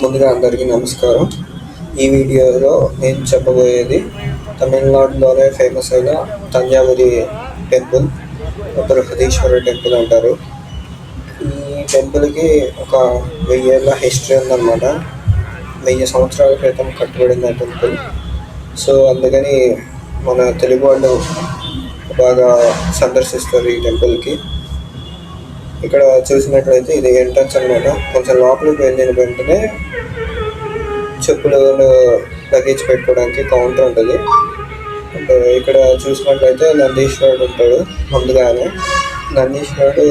ముందుగా అందరికీ నమస్కారం. ఈ వీడియోలో నేను చెప్పబోయేది తమిళనాడులోనే ఫేమస్ అయిన తంజావూరి టెంపుల్, బృహదీశ్వర టెంపుల్ అంటారు. ఈ టెంపుల్కి ఒక 1000 ఏళ్ళ హిస్టరీ ఉందన్నమాట. 1000 సంవత్సరాల క్రితం కట్టబడింది ఆ టెంపుల్. సో అందుకని మన తెలుగు వాళ్ళు బాగా సందర్శిస్తారు ఈ టెంపుల్కి. ఇక్కడ చూసినట్లయితే ఇది ఎంట్రన్స్ అనమాట. కొంచెం లోపలికి వెళ్ళిన వెంటనే చెప్పులు లగేజ్ పెట్టుకోవడానికి కౌంటర్ ఉంటుంది. అండ్ ఇక్కడ చూసినట్లయితే నందీశ్వరుడు ఉంటాడు. ముందుగానే నందీశ్వరుడు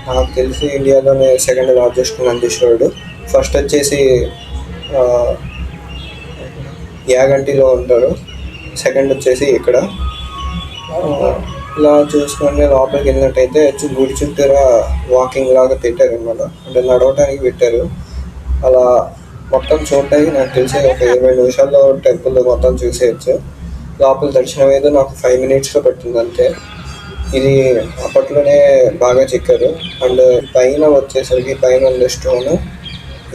నాకు తెలిసి ఇండియాలోనే సెకండ్ లార్జెస్ట్ నందీశ్వరుడు. ఫస్ట్ వచ్చేసి యాగంటిలో ఉంటాడు, సెకండ్ వచ్చేసి ఇక్కడ. ఇలా చూసుకొని లోపలికి వెళ్ళినట్టయితే గుడి చుట్టూరా వాకింగ్ లాగా పెట్టారు అనమాట. అంటే నడవటానికి పెట్టారు. అలా మొత్తం చూడటానికి నాకు తెలిసి ఒక 20 నిమిషాల్లో టెంపుల్ మొత్తం చూసేయచ్చు. లోపల దర్శనం ఏదో నాకు 5 మినిట్స్లో పట్టింది అంతే. ఇది అప్పట్లోనే బాగా చెక్కారు. అండ్ పైన వచ్చేసరికి పైన ఉన్న స్టోన్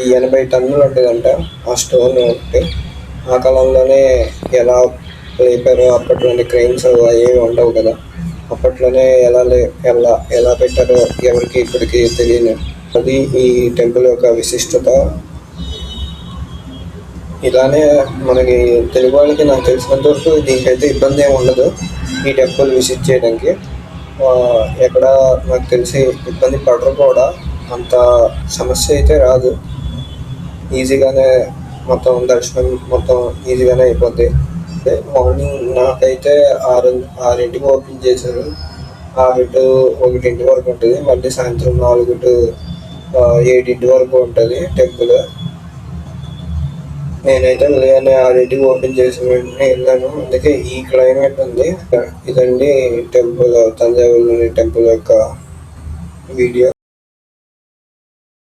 80 టన్నులు ఉంటుందంట. ఆ స్టోన్ ఒకటి ఆ కాలంలోనే ఎలా లేపారో, అప్పట్లోనే క్రెయిన్స్ అవేవి ఉండవు కదా, అప్పట్లోనే ఎలా పెట్టారో ఎవరికి ఇప్పటికీ తెలియదు. అది ఈ టెంపుల్ యొక్క విశిష్టత. ఇలానే మనకి తెలుగు వాళ్ళకి నాకు తెలిసినంత వరకు దీనికైతే ఇబ్బంది ఏమి ఉండదు ఈ టెంపుల్ విజిట్ చేయడానికి. ఎక్కడ నాకు తెలిసి ఇబ్బంది పడరు కూడా, అంత సమస్య అయితే రాదు. ఈజీగానే మొత్తం దర్శనం మొత్తం ఈజీగానే అయిపోద్ది. మార్నింగ్ నాకైతే 6 ఓపెన్ చేశారు. 6 to 1 వరకు ఉంటుంది. మళ్ళీ సాయంత్రం 4 to 7 వరకు ఉంటుంది టెంపుల్. నేనైతే ఉదయాన్నే 6 ఓపెన్ చేసిన వెంటనే వెళ్ళాను. అందుకే ఈ క్లైమేట్ ఉంది. ఇదండి టెంపుల్, తంజావూరులోని టెంపుల్ యొక్క వీడియో.